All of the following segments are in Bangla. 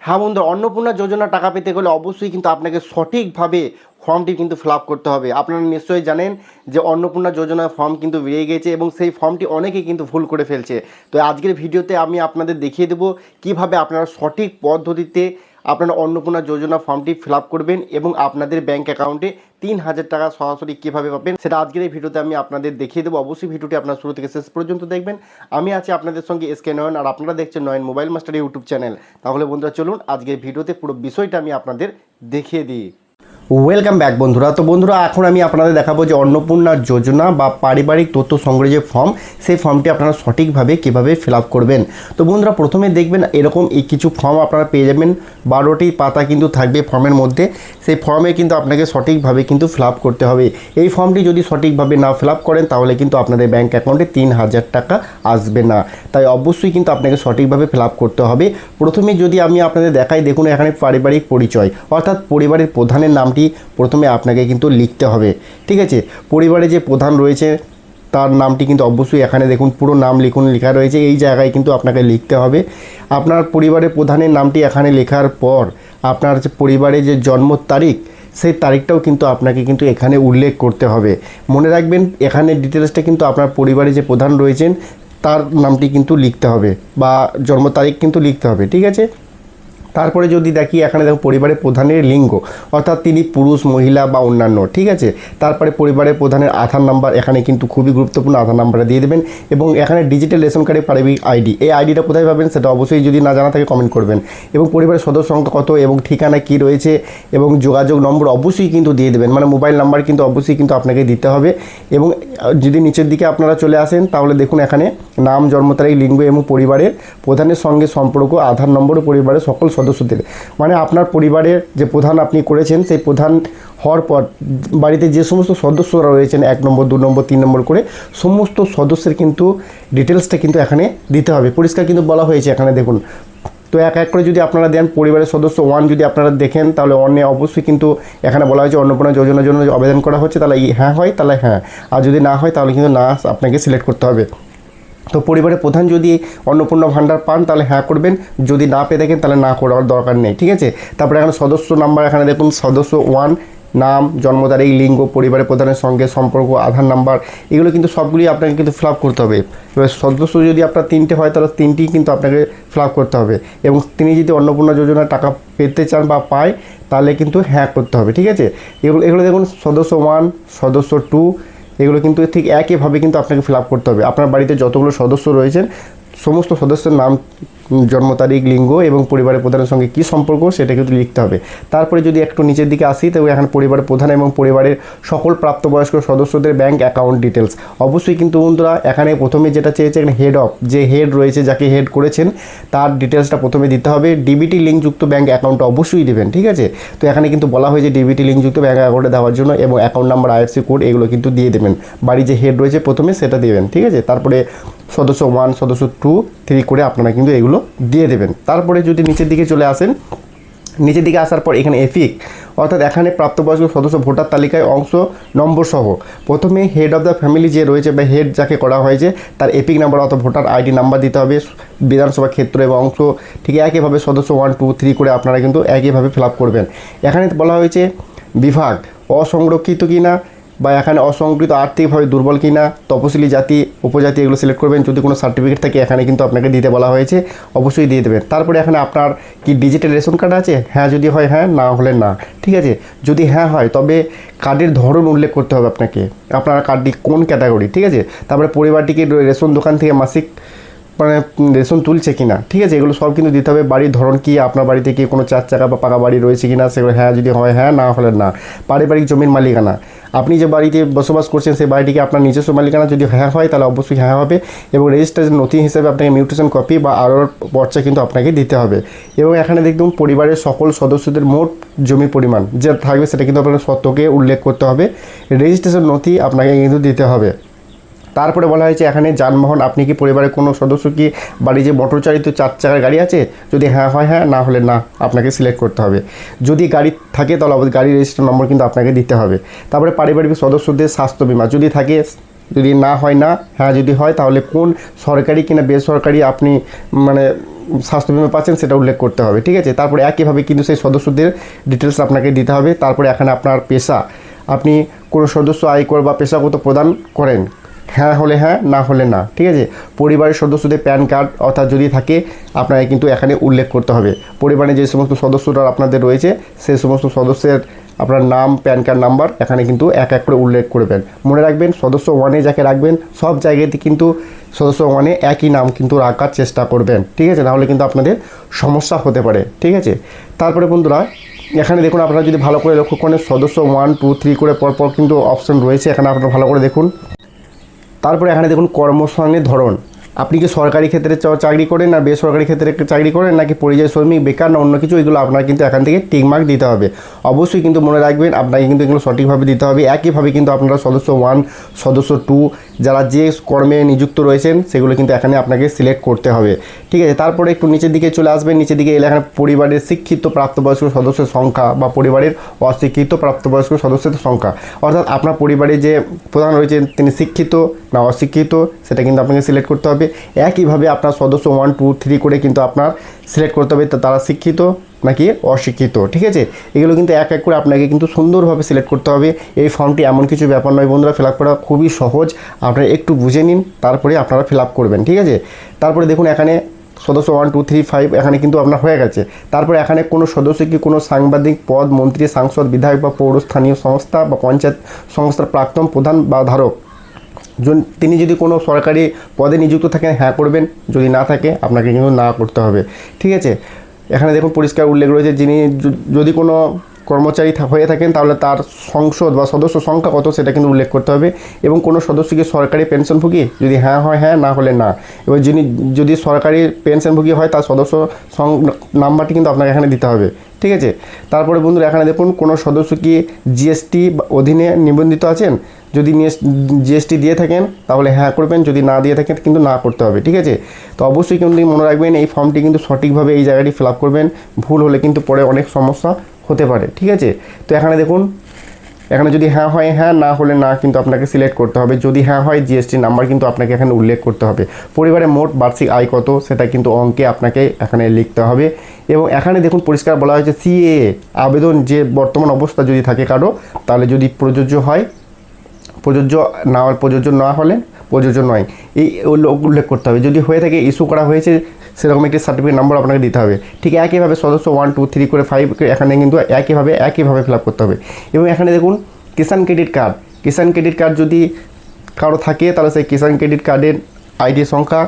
হ্যাঁ বন্ধুরা, অন্নপূর্ণা যোজনা টাকা পেতে গেলে অবশ্যই কিন্তু আপনাকে সঠিকভাবে ফর্মটি কিন্তু ফিল আপ করতে হবে। আপনারা নিশ্চয়ই জানেন যে অন্নপূর্ণা যোজনার ফর্ম কিন্তু বেরিয়ে গেছে এবং সেই ফর্মটি অনেকেই কিন্তু ভুল করে ফেলছে। তো আজকের ভিডিওতে আমি আপনাদের দেখিয়ে দেবো কীভাবে আপনারা সঠিক পদ্ধতিতে আপনারা অন্নপূর্ণা যোজনা ফর্মটি ফিল আপ করবেন এবং আপনাদের ব্যাঙ্ক অ্যাকাউন্টে 3,000 টাকা সরাসরি কীভাবে পাবেন সেটা আজকের এই ভিডিওতে আমি আপনাদের দেখিয়ে দেবো। অবশ্যই ভিডিওটি আপনার শুরু থেকে শেষ পর্যন্ত দেখবেন। আমি আছি আপনাদের সঙ্গে এসকে নয়ন, আর আপনারা দেখছেন নয়ন মোবাইল মাস্টার ইউটিউব চ্যানেল। তাহলে বন্ধুরা চলুন আজকের ভিডিওতে পুরো বিষয়টা আমি আপনাদের দেখিয়ে দিই। ওয়েলকাম ব্যাক বন্ধুরা। তো বন্ধুরা, এখন আমি আপনাদের দেখাবো যে অন্নপূর্ণা যোজনা বা পারিবারিক তথ্য সংগ্রহ যে ফর্ম, সেই ফর্মটি আপনারা সঠিকভাবে কীভাবে ফিল আপ করবেন। তো বন্ধুরা, প্রথমে দেখবেন এরকম এই কিছু ফর্ম আপনারা পেয়ে যাবেন। 12টি পাতা কিন্তু থাকবে ফর্মের মধ্যে। সেই ফর্মে কিন্তু আপনাকে সঠিকভাবে কিন্তু ফিল আপ করতে হবে। এই ফর্মটি যদি সঠিকভাবে না ফিল আপ করেন তাহলে কিন্তু আপনাদের ব্যাঙ্ক অ্যাকাউন্টে 3,000 টাকা আসবে না। তাই অবশ্যই কিন্তু আপনাকে সঠিকভাবে ফিল আপ করতে হবে। প্রথমে যদি আমি আপনাদের দেখাই, দেখুন এখানে পারিবারিক পরিচয় অর্থাৎ পরিবারের প্রধানের নামটি প্রথমে আপনাকে কিন্তু লিখতে হবে। ঠিক আছে, পরিবারে যে প্রধান রয়েছে তার নামটি কিন্তু অবশ্যই এখানে দেখুন পুরো নাম লিখুন, লেখা রয়েছে এই জায়গায় কিন্তু আপনাকে লিখতে হবে। আপনার পরিবারের প্রধানের নামটি এখানে লেখার পর আপনার যে পরিবারের যে জন্ম তারিখ, সেই তারিখটাও কিন্তু আপনাকে কিন্তু এখানে উল্লেখ করতে হবে। মনে রাখবেন এখানে ডিটেলসটা কিন্তু আপনার পরিবারে যে প্রধান রয়েছেন তার নামটি কিন্তু লিখতে হবে বা জন্ম তারিখ কিন্তু লিখতে হবে। ঠিক আছে, তারপরে যদি দেখি এখানে দেখো পরিবারের প্রধানের লিঙ্গ অর্থাৎ তিনি পুরুষ, মহিলা বা অন্যান্য। ঠিক আছে, তারপরে পরিবারের প্রধানের আধার নাম্বার এখানে কিন্তু খুবই গুরুত্বপূর্ণ, আধার নাম্বারটা দিয়ে দেবেন। এবং এখানে ডিজিটাল রেশন কার্ডের পারিবারিক আইডি, এই আইডিটা কোথায় পাবেন সেটা অবশ্যই যদি না জানা থাকে কমেন্ট করবেন। এবং পরিবারের সদস্য সংখ্যা কত এবং ঠিকানা কী রয়েছে এবং যোগাযোগ নম্বর অবশ্যই কিন্তু দিয়ে দেবেন, মানে মোবাইল নাম্বার কিন্তু অবশ্যই কিন্তু আপনাকে দিতে হবে। এবং যদি নিচের দিকে আপনারা চলে আসেন তাহলে দেখুন এখানে নাম, জন্ম তারিখ, লিঙ্গ এবং পরিবারের প্রধানের সঙ্গে সম্পর্ক, আধার নম্বর ও পরিবারের সকল সদস্যদের, মানে আপনার পরিবারের যে প্রধান আপনি করেছেন সেই প্রধান হওয়ার পর বাড়িতে যে সমস্ত সদস্যরা রয়েছেন 1 নম্বর, 2 নম্বর, 3 নম্বর করে সমস্ত সদস্যের কিন্তু ডিটেলসটা কিন্তু এখানে দিতে হবে। পরিষ্কার কিন্তু বলা হয়েছে এখানে দেখুন। তো এক এক করে যদি আপনারা দেন, পরিবারের সদস্য 1 যদি আপনারা দেখেন তাহলে 1-এ অবশ্যই কিন্তু এখানে বলা হয়েছে অন্নপূর্ণা যোজনার জন্য আবেদন করা হচ্ছে, তাহলে হ্যাঁ হয় তাহলে হ্যাঁ, আর যদি না হয় তাহলে কিন্তু না আপনাকে সিলেক্ট করতে হবে। তো পরিবারের প্রধান যদি অন্নপূর্ণা ভাণ্ডার পান তাহলে হ্যাঁ করবেন, যদি না পেয়ে থাকেন তাহলে না করার দরকার নেই। ঠিক আছে, তারপরে এখানে সদস্য নাম্বার এখানে দেখুন সদস্য 1, নাম, জন্ম তারিখ, লিঙ্গ, পরিবারের প্রধানের সঙ্গে সম্পর্ক, আধার নাম্বার, এগুলো কিন্তু সবগুলি আপনাকে কিন্তু ফিল আপ করতে হবে। এবার সদস্য যদি আপনার 3টে হয় তাহলে 3টি কিন্তু আপনাকে ফিল আপ করতে হবে। এবং তিনি যদি অন্নপূর্ণা যোজনার টাকা পেতে চান বা পায় তাহলে কিন্তু হ্যাঁ করতে হবে। ঠিক আছে, এগুলো দেখুন সদস্য 1, সদস্য 2, এগুলো কিন্তু ঠিক একইভাবে কিন্তু আপনাকে ফিল আপ করতে হবে। আপনার বাড়িতে যতগুলো সদস্য রয়েছেন সমস্ত সদস্যের নাম, জন্ম তারিখ, লিঙ্গ এবং পরিবারের প্রধানের সঙ্গে কী সম্পর্ক সেটা কিন্তু লিখতে হবে। তারপরে যদি একটু নিচের দিকে আসি তবে এখানে পরিবারের প্রধান এবং পরিবারের সকল প্রাপ্তবয়স্ক সদস্যদের ব্যাঙ্ক অ্যাকাউন্ট ডিটেলস অবশ্যই কিন্তু বন্ধুরা এখানে প্রথমে যেটা চেয়েছে এখানে হেড অফ, যে হেড রয়েছে যাকে হেড করেছেন তার ডিটেলসটা প্রথমে দিতে হবে। ডিবিটি লিঙ্কযুক্ত ব্যাঙ্ক অ্যাকাউন্টটা অবশ্যই দেবেন। ঠিক আছে, তো এখানে কিন্তু বলা হয়েছে ডিবিটি লিঙ্কযুক্ত ব্যাঙ্ক অ্যাকাউন্টে দেওয়ার জন্য এবং অ্যাকাউন্ট নাম্বার, আইএফসি কোড এগুলো কিন্তু দিয়ে দেবেন। বাড়ি যে হেড রয়েছে প্রথমে সেটা দেবেন। ঠিক আছে, তারপরে সদস্য 1, সদস্য 2, 3 করে আপনারা কিন্তু এগুলো দিয়ে দেবেন। তারপরে যদি নিচের দিকে চলে আসেন, নিচের দিকে আসার পর এখানে এপিক অর্থাৎ এখানে প্রাপ্তবয়স্ক সদস্য ভোটার তালিকায় অংশ নম্বর সহ প্রথমে হেড অফ দ্য ফ্যামিলি যে রয়েছে বা হেড যাকে করা হয়েছে তার এপিক নাম্বার অর্থাৎ ভোটার আইডি নাম্বার দিতে হবে। বিধানসভা ক্ষেত্র এবং অংশ ঠিক একইভাবে সদস্য 1, 2, 3 করে আপনারা কিন্তু একইভাবে ফিল আপ করবেন। এখানে বলা হয়েছে বিভাগ অসংরক্ষিত কিনা বা এখানে অসংগঠিত, আর্থিকভাবে দুর্বল কিনা, তপশিলি জাতি, উপজাতি এগুলো সিলেক্ট করবেন। যদি কোনো সার্টিফিকেট থাকে এখানে কিন্তু আপনাকে দিতে বলা হয়েছে, অবশ্যই দিয়ে দেবেন। তারপরে এখানে আপনার কি ডিজিটাল রেশন কার্ড আছে, হ্যাঁ যদি হয় হ্যাঁ, না হলে না। ঠিক আছে, যদি হ্যাঁ হয় তবে কার্ডের ধরন উল্লেখ করতে হবে আপনাকে, আপনার কার্ডটি কোন ক্যাটাগরি। ঠিক আছে, তারপরে পরিবারটিকে রেশন দোকান থেকে মাসিক মানে রেশন তুলছে কিনা। ঠিক আছে, এগুলো সব কিন্তু দিতে হবে। বাড়ির ধরন কি, আপনার বাড়িতে কি কোনো 4 চাকা বা পাকা বাড়ি রয়েছে কিনা সেগুলো হ্যাঁ যদি হয় হ্যাঁ, না হলে না। পারিবারিক জমির মালিকানা, আপনি যে বাড়িতে বসবাস করছেন সেই বাড়িটিকে আপনার নিজস্ব মালিকানা, যদি হ্যাঁ হয় তাহলে অবশ্যই হ্যাঁ হবে। এবং রেজিস্ট্রেশন নথি হিসেবে আপনাকে মিউটেশন কপি বা আরোর পর্চা কিন্তু আপনাকে দিতে হবে। এবং এখানে দেখুন পরিবারের সকল সদস্যদের মোট জমি পরিমাণ যে থাকবে সেটা কিন্তু আপনার শতকে উল্লেখ করতে হবে। রেজিস্ট্রেশন নথি আপনাকে কিন্তু দিতে হবে। তারপরে বলা হয়েছে এখানে যানবাহন, আপনি কি পরিবারের কোনো সদস্য কি বাড়ি যে মোটর চালিত 4 চাকার গাড়ি আছে, যদি হ্যাঁ হয় হ্যাঁ, না হলে না আপনাকে সিলেক্ট করতে হবে। যদি গাড়ি থাকে তাহলে অবশ্যই গাড়ির রেজিস্ট্রেশন নম্বর কিন্তু আপনাকে দিতে হবে। তারপরে পারিবারিক সদস্যদের স্বাস্থ্য বিমা যদি থাকে, যদি না হয় না, হ্যাঁ যদি হয় তাহলে কোন সরকারি কিনা বেসরকারি আপনি মানে স্বাস্থ্য বিমা পাচ্ছেন সেটা উল্লেখ করতে হবে, ঠিক আছে। তারপরে একইভাবে কিন্তু সেই সদস্যদের ডিটেলস আপনাকে দিতে হবে। তারপরে এখানে আপনার পেশা, আপনি কোনো সদস্য আয়কর বা পেশাগত প্রদান করেন, হ্যাঁ হলে হ্যাঁ, না হলে না, ঠিক আছে। পরিবারের সদস্যদের প্যান কার্ড অর্থাৎ যদি থাকে আপনাকে কিন্তু এখানে উল্লেখ করতে হবে। পরিবারে যে সমস্ত সদস্যরা আপনাদের রয়েছে সেই সমস্ত সদস্যের আপনার নাম, প্যান কার্ড নাম্বার এখানে কিন্তু এক এক করে উল্লেখ করবেন। মনে রাখবেন সদস্য ওয়ানে যাকে রাখবেন সব জায়গাতে কিন্তু সদস্য ওয়ানে একই নাম কিন্তু রাখার চেষ্টা করবেন, ঠিক আছে, নাহলে কিন্তু আপনাদের সমস্যা হতে পারে, ঠিক আছে। তারপরে বন্ধুরা এখানে দেখুন, আপনারা যদি ভালো করে লক্ষ্য করেন সদস্য 1, 2, 3 করে পরপর কিন্তু অপশন রয়েছে, এখানে আপনারা ভালো করে দেখুন। তারপরে এখানে দেখুন কর্মসংস্থানের ধরন, আপনি কি সরকারি ক্ষেত্রে চাকরি করেন না বেসরকারি ক্ষেত্রে চাকরি করেন নাকি পরিযায়ী শ্রমিক, বেকার না অন্য কিছু, এগুলো আপনার কিন্তু এখান থেকে টিকমার্ক দিতে হবে। অবশ্যই কিন্তু মনে রাখবেন আপনাকে কিন্তু এগুলো সঠিকভাবে দিতে হবে। একইভাবে কিন্তু আপনারা সদস্য 1, সদস্য 2 যারা যে কর্মে নিযুক্ত রয়েছেন সেগুলো কিন্তু এখানে আপনাকে সিলেক্ট করতে হবে, ঠিক আছে। তারপরে একটু নিচের দিকে চলে আসবেন, নিচের দিকে এলে এখানে পরিবারের শিক্ষিত প্রাপ্তবয়স্ক সদস্যের সংখ্যা বা পরিবারের অশিক্ষিত প্রাপ্তবয়স্ক সদস্যের সংখ্যা, অর্থাৎ আপনার পরিবারে যে প্রধান রয়েছে তিনি শিক্ষিত না অশিক্ষিত সেটা কিন্তু আপনাকে সিলেক্ট করতে হবে। একইভাবে আপনার সদস্য 1, 2, 3 করে কিন্তু আপনার সিলেক্ট করতে হবে তারা শিক্ষিত নাকি অশিক্ষিত, ঠিক আছে। এগুলো কিন্তু এক এক করে আপনাকে কিন্তু সুন্দরভাবে সিলেক্ট করতে হবে। এই ফর্মটি এমন কিছু ব্যাপার নয় বন্ধুরা, ফিল আপ করা খুবই সহজ, আপনারা একটু বুঝে নিন তারপরে আপনারা ফিল আপ করবেন, ঠিক আছে। তারপরে দেখুন এখানে সদস্য 1, 2, 3, 5 এখানে কিন্তু আপনার হয়ে গেছে। তারপরে এখানে কোনো সদস্য কি কোনো সাংবাদিক পদ, মন্ত্রী, সাংসদ, বিধায়ক বা পৌর স্থানীয় সংস্থা বা পঞ্চায়েত সংস্থার প্রাক্তন প্রধান বা ধারক, তিনি যদি কোনো সরকারি পদে নিযুক্ত থাকেন হ্যাঁ করবেন, যদি না থাকে আপনাকে কিন্তু না করতে হবে, ঠিক আছে। এখানে দেখুন পরিষ্কার উল্লেখ রয়েছে যিনি যদি কোনো কর্মচারী হয়ে থাকেন তাহলে তার সংসদ বা সদস্য সংখ্যা কত সেটা কিন্তু উল্লেখ করতে হবে। এবং কোনো সদস্যকে সরকারি পেনশনভোগী, যদি হ্যাঁ হয় হ্যাঁ, না হলে না। এবার যিনি যদি সরকারি পেনশনভোগী হয় তার সদস্য নাম্বারটি কিন্তু আপনাকে এখানে দিতে হবে, ঠিক আছে। তারপরে বন্ধুরা এখানে দেখুন কোনো সদস্য কি জিএসটি অধীনে নিবন্ধিত আছেন, যদি জিএসটি দিয়ে থাকেন তাহলে হ্যাঁ করবেন, যদি না দিয়ে থাকেন কিন্তু না করতে হবে, ঠিক আছে। তো অবশ্যই কিন্তু মনে রাখবেন এই ফর্মটি কিন্তু সঠিকভাবে এই জায়গাটি ফিল আপ করবেন, ভুল হলে কিন্তু পরে অনেক সমস্যা হতে পারে, ঠিক আছে। তো এখানে দেখুন এখানে যদি হ্যাঁ হয় হ্যাঁ, না হলে না কিন্তু আপনাকে সিলেক্ট করতে হবে। যদি হ্যাঁ হয় জিএসটি নাম্বার কিন্তু আপনাকে এখানে উল্লেখ করতে হবে। পরিবারের মোট বার্ষিক আয় কত সেটা কিন্তু অঙ্কে আপনাকে এখানে লিখতে হবে। এবং এখানে দেখুন পরিষ্কার বলা হয়েছে সিএএ আবেদন যে বর্তমান অবস্থা যদি থাকে কারো, তাহলে যদি প্রযোজ্য হয় প্রযোজ্য, প্রযোজ্য না হলে প্রযোজ্য নয়, এই উল্লেখ করতে হবে। যদি হয়ে থাকে ইস্যু করা হয়েছে সেরকম একটি সার্টিফিকেট নম্বর আপনাকে দিতে হবে। ঠিক একইভাবে সদস্য 1, 2, 3 করে 5 এখানে কিন্তু একইভাবে ফিল আপ করতে হবে। এবং এখানে দেখুন কিষাণ ক্রেডিট কার্ড যদি কারো থাকে তাহলে সেই কিষাণ ক্রেডিট কার্ডের আইডি সংখ্যা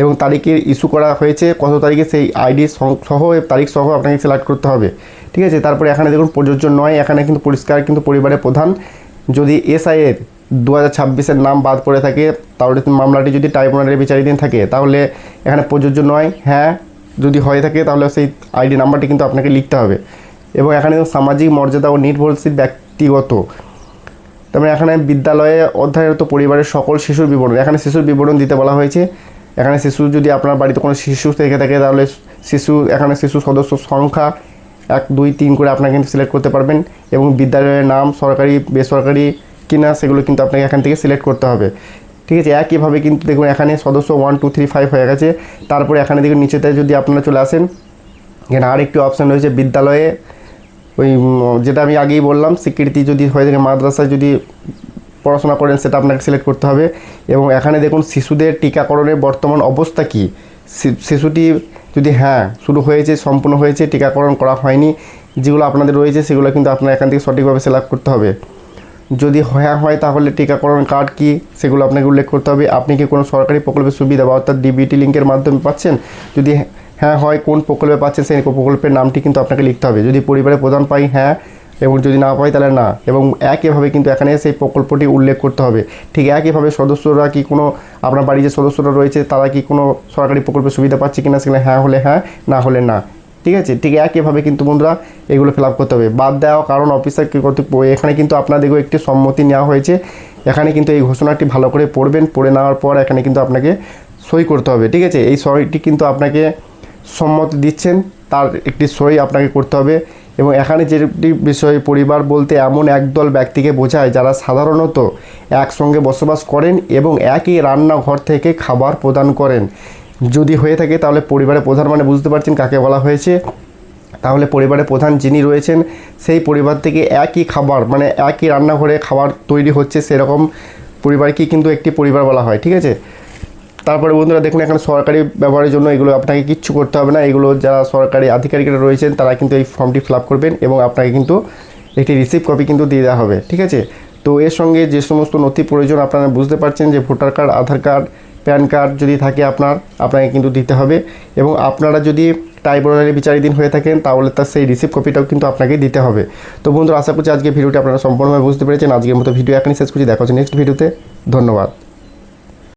এবং তারিখে ইস্যু করা হয়েছে কত তারিখে সেই আইডি সহ তারিখ সহ আপনাকে সিলেক্ট করতে হবে, ঠিক আছে। তারপরে এখানে দেখুন প্রযোজ্য নয়, এখানে কিন্তু পরিষ্কার কিন্তু পরিবারের প্রধান যদি এসআইয়ের 2026-এর নাম বাদ পড়ে থাকে তাহলে মামলাটি যদি ট্রাইব্যুনালের বিচারাধীন থাকে তাহলে এখানে প্রযোজ্য নয়। হ্যাঁ যদি হয়ে থাকে তাহলে সেই আইডি নাম্বারটি কিন্তু আপনাকে লিখতে হবে। এবং এখানে সামাজিক মর্যাদা ও নির্ভরশীল ব্যক্তিগত, তারপরে এখানে বিদ্যালয়ে অধ্যয়নরত পরিবারের সকল শিশুর বিবরণ, এখানে শিশুর বিবরণ দিতে বলা হয়েছে। এখানে শিশু যদি আপনার বাড়িতে কোনো শিশু থেকে থাকে তাহলে এখানে শিশু সদস্য সংখ্যা 1, 2, 3 করে আপনাকে কিন্তু সিলেক্ট করতে পারবেন। এবং বিদ্যালয়ের নাম সরকারি বেসরকারি কিনা সেগুলো কিন্তু আপনাকে এখান থেকে সিলেক্ট করতে হবে, ঠিক আছে। একইভাবে কিন্তু দেখুন এখানে সদস্য 1, 2, 3, 5 হয়ে গেছে। তারপরে এখানে দেখুন নিচেতে যদি আপনারা চলে আসেন এখানে আরেকটি অপশান রয়েছে বিদ্যালয়ে, ওই যেটা আমি আগেই বললাম স্বীকৃতি যদি হয়ে থাকে মাদ্রাসায় যদি পড়াশোনা করেন সেটা আপনাকে সিলেক্ট করতে হবে। এবং এখানে দেখুন শিশুদের টিকাকরণের বর্তমান অবস্থা কী, শিশুটি যদি হ্যাঁ শুরু হয়েছে সম্পূর্ণ হয়েছে টিকাকরণ করা হয়নি যেগুলো আপনাদের রয়েছে সেগুলো কিন্তু আপনার এখান থেকে সঠিকভাবে সিলেক্ট করতে হবে। যদি হ্যাঁ হয় তাহলে টিকাকরণ কার্ড কী সেগুলো আপনাকে উল্লেখ করতে হবে। আপনি কি কোনো সরকারি প্রকল্পের সুবিধা বা অর্থাৎ ডিবিটি লিঙ্কের মাধ্যমে পাচ্ছেন, যদি হ্যাঁ হয় কোন প্রকল্পে পাচ্ছেন সেই প্রকল্পের নামটি কিন্তু আপনাকে লিখতে হবে। যদি পরিবারের প্রধান পাই হ্যাঁ, এবং যদি না পাই তাহলে না। এবং একইভাবে কিন্তু এখানে সেই প্রকল্পটি উল্লেখ করতে হবে। ঠিক একইভাবে সদস্যরা কি কোনো আপনার বাড়ির যে সদস্যরা রয়েছে তারা কি কোনো সরকারি প্রকল্পের সুবিধা পাচ্ছে কিনা সেখানে হ্যাঁ হলে হ্যাঁ, না হলে না, ঠিক আছে। ঠিক একইভাবে কিন্তু বন্ধুরা এগুলো ফিল আপ করতে হবে। বাদ দেওয়া কারণ অফিসার কর্তৃপক্ষ, এখানে কিন্তু আপনাদেরও একটি সম্মতি নেওয়া হয়েছে। এখানে কিন্তু এই ঘোষণাটি ভালো করে পড়বেন, পড়ে নেওয়ার পর এখানে কিন্তু আপনাকে সই করতে হবে, ঠিক আছে। এই সইটি কিন্তু আপনাকে সম্মতি দিচ্ছেন তার একটি সই আপনাকে করতে হবে। এবং এখানে যেটি বিষয় পরিবার বলতে এমন একদল ব্যক্তিকে বোঝায় যারা সাধারণত একসঙ্গে বসবাস করেন এবং একই রান্নাঘর থেকে খাবার প্রদান করেন। যদি হয়ে থাকে তাহলে পরিবারের প্রধান মানে বুঝতে পারছেন কাকে বলা হয়েছে। তাহলে পরিবারের প্রধান যিনি রয়েছেন সেই পরিবার থেকে একই খাবার মানে একই রান্নাঘরে খাবার তৈরি হচ্ছে সেরকম পরিবারকেই কিন্তু একটি পরিবার বলা হয়, ঠিক আছে। তারপরে বন্ধুরা দেখুন এখানে সরকারি ব্যবহারের জন্য এগুলো আপনাকে কিচ্ছু করতে হবে না, এগুলো যারা সরকারি আধিকারিকরা রয়েছেন তারা কিন্তু এই ফর্মটি ফিল আপ করবেন এবং আপনাকে কিন্তু একটি রিসিপ্ট কপি কিন্তু দিয়ে দেওয়া হবে, ঠিক আছে। তো এর সঙ্গে যে সমস্ত নথি প্রয়োজন আপনারা বুঝতে পারছেন যে ভোটার কার্ড, আধার কার্ড, প্যান কার্ড যদি থাকে আপনাকে কিন্তু দিতে হবে এবং আপনারা যদি ট্রাইব্যুনালে বিচারাধীন হয়ে থাকেন তাহলে তার সেই রিসিপ্ট কপিটাও কিন্তু আপনাকে দিতে হবে। তো বন্ধুরা আশা করছি আজকে ভিডিওটি আপনারা সম্পূর্ণভাবে বুঝতে পেরেছেন। আজকের মতো ভিডিও এখানেই শেষ করছি, দেখা হচ্ছে নেক্সট ভিডিওতে। ধন্যবাদ।